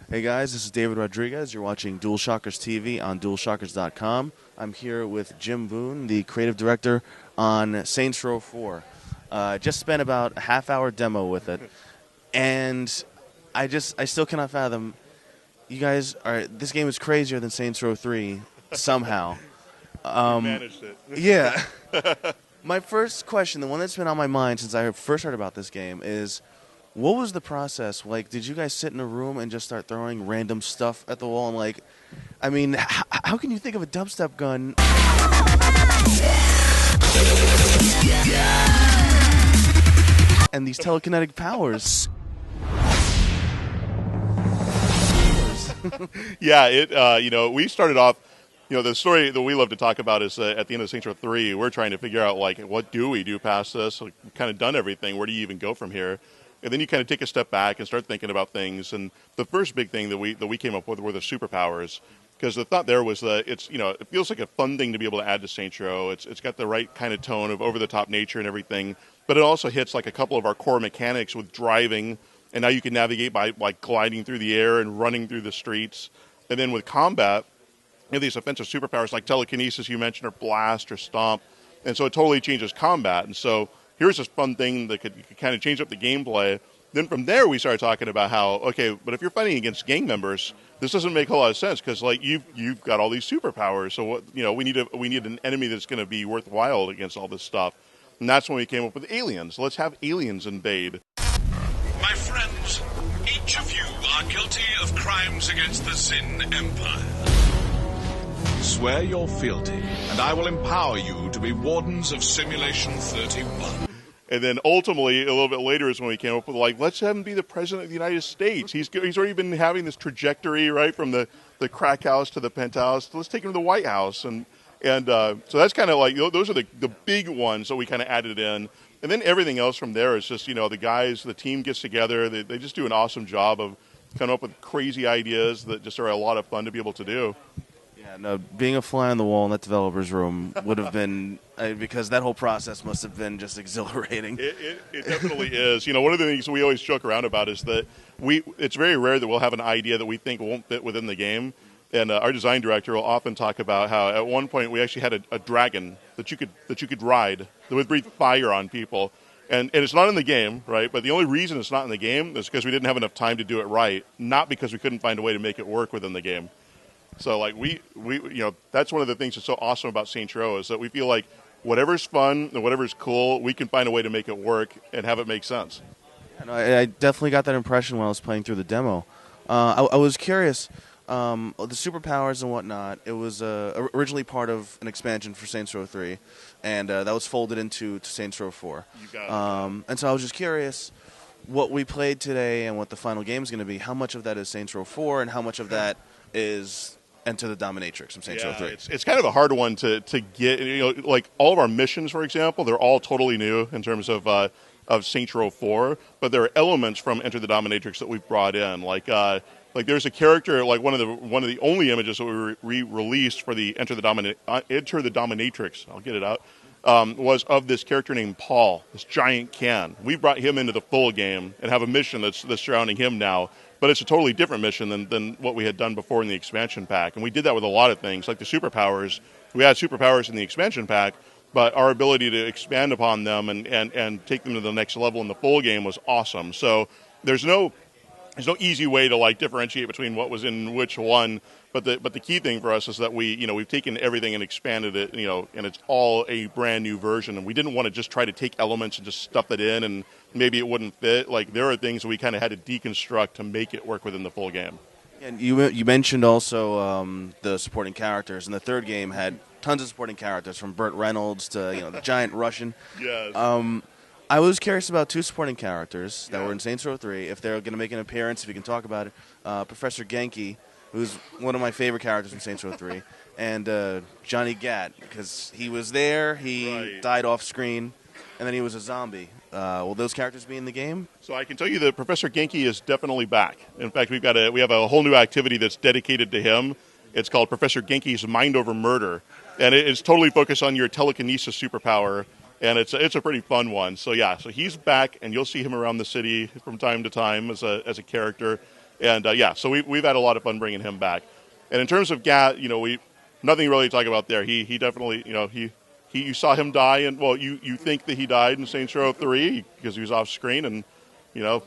Hey guys, this is David Rodriguez. You're watching DualShockers TV on DualShockers.com. I'm here with Jim Boone, the creative director on Saints Row 4. Just spent about a half-hour demo with it, and I still cannot fathom. You guys are. This game is crazier than Saints Row 3 somehow. You managed it. Yeah. My first question, the one that's been on my mind since I first heard about this game, is what was the process? Like, did you guys sit in a room and just start throwing random stuff at the wall? And, like, I mean, how can you think of a dubstep gun? And these telekinetic powers. Yeah, we started off, the story that we love to talk about is at the end of Saints Row 3, we're trying to figure out, like, what do we do past this? Like, we've kind of done everything. Where do you even go from here? And then you kind of take a step back and start thinking about things. And the first big thing that we came up with were the superpowers. Because the thought there was that it feels like a fun thing to be able to add to Saints Row. It's got the right kind of tone of over-the-top nature and everything. But it also hits like a couple of our core mechanics with driving. And now you can navigate by like gliding through the air and running through the streets. And then with combat, you have these offensive superpowers like telekinesis you mentioned, or blast, or stomp. And so it totally changes combat. And so here's this fun thing that could kind of change up the gameplay. Then from there, we started talking about how, okay, but if you're fighting against gang members, this doesn't make a lot of sense because, like, you've got all these superpowers. So what, we need an enemy that's going to be worthwhile against all this stuff. And that's when we came up with aliens. Let's have aliens invade. My friends, each of you are guilty of crimes against the Sin Empire. Swear your fealty, and I will empower you to be wardens of Simulation 31. And then ultimately, a little bit later is when we came up with, like, let's have him be the president of the United States. He's already been having this trajectory, right, from the crack house to the penthouse. So let's take him to the White House. And so that's kind of like, those are the big ones that we kind of added in. And then everything else from there is just, the team gets together. They just do an awesome job of coming up with crazy ideas that just are a lot of fun to be able to do. Yeah, no, being a fly on the wall in that developer's room would have been, because that whole process must have been just exhilarating. It definitely is. One of the things we always joke around about is that it's very rare that we'll have an idea that we think won't fit within the game. And our design director will often talk about how at one point we actually had a dragon that you could ride that would breathe fire on people. And it's not in the game, right? But the only reason it's not in the game is because we didn't have enough time to do it right, not because we couldn't find a way to make it work within the game. So, like, we that's one of the things that's so awesome about Saints Row is that we feel like whatever's fun and whatever's cool, we can find a way to make it work and have it make sense. Yeah, no, I definitely got that impression when I was playing through the demo. I was curious, the superpowers and whatnot, it was originally part of an expansion for Saints Row 3, and that was folded into Saints Row 4. You got it. And so I was just curious what we played today and what the final game is going to be. How much of that is Saints Row 4 and how much of that is Enter the Dominatrix from Saints Row 3. It's kind of a hard one to get. Like all of our missions, for example, they're all totally new in terms of Saints Row 4, but there are elements from Enter the Dominatrix that we've brought in. Like there's a character, like one of the only images that we released for the Enter the Dominatrix. I'll get it out. Was of this character named Paul, this giant can. We brought him into the full game and have a mission that's surrounding him now. But it's a totally different mission than what we had done before in the expansion pack. And we did that with a lot of things, like the superpowers. We had superpowers in the expansion pack, but our ability to expand upon them and take them to the next level in the full game was awesome. So there's no easy way to, like, differentiate between what was in which one. But the key thing for us is that we've taken everything and expanded it, and it's all a brand new version. And we didn't want to just try to take elements and just stuff it in and maybe it wouldn't fit. Like, there are things we kind of had to deconstruct to make it work within the full game. And you mentioned also the supporting characters, and the third game had tons of supporting characters, from Burt Reynolds to the giant Russian. Yes. I was curious about two supporting characters that were in Saints Row 3, if they're going to make an appearance, if you can talk about it. Professor Genki, who's one of my favorite characters in Saints Row 3, and Johnny Gat, because he was there, he died off screen, and then he was a zombie. Will those characters be in the game? So I can tell you that Professor Genki is definitely back. In fact, we have a whole new activity that's dedicated to him. It's called Professor Genki's Mind Over Murder, and it's totally focused on your telekinesis superpower. And it's a pretty fun one. So yeah, so he's back, and you'll see him around the city from time to time as a character. And yeah, so we've had a lot of fun bringing him back. And in terms of Gat, we nothing really to talk about there. He definitely, you saw him die, and well, you think that he died in Saints Row 3 because he was off screen, and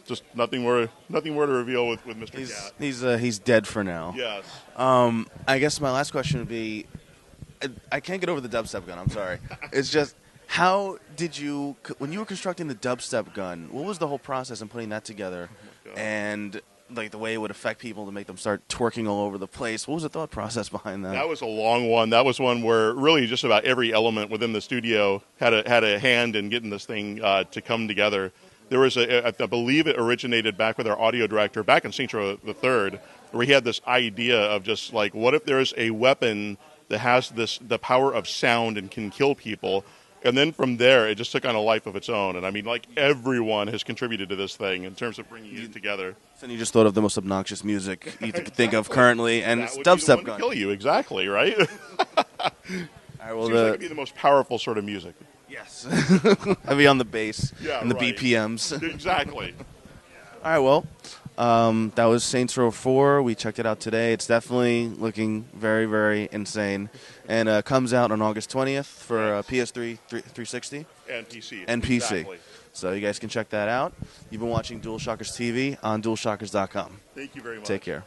just nothing more to reveal with Mr. Gat. He's dead for now. Yes. I guess my last question would be, I can't get over the dubstep gun. I'm sorry. It's just, how did you, when you were constructing the dubstep gun, what was the whole process in putting that together, and like the way it would affect people to make them start twerking all over the place? What was the thought process behind that? That was a long one. That was one where really just about every element within the studio had a hand in getting this thing to come together. There was I believe it originated back with our audio director back in Saints Row the Third, where he had this idea of just like, what if there's a weapon that has the power of sound and can kill people? And then from there, it just took on a life of its own. And I mean, like, everyone has contributed to this thing in terms of bringing it together. And you just thought of the most obnoxious music you could think of currently, and it's dubstep dubstep gun. gun. To kill you, exactly, right? All right, well, Seems like it'd be the most powerful sort of music. Yes. Heavy on the bass and the right. BPMs. Exactly. All right, well, that was Saints Row 4. We checked it out today. It's definitely looking very, very insane. And comes out on August 20th for PS3, 360. And PC. And PC. Exactly. So you guys can check that out. You've been watching DualShockers TV on DualShockers.com. Thank you very much. Take care.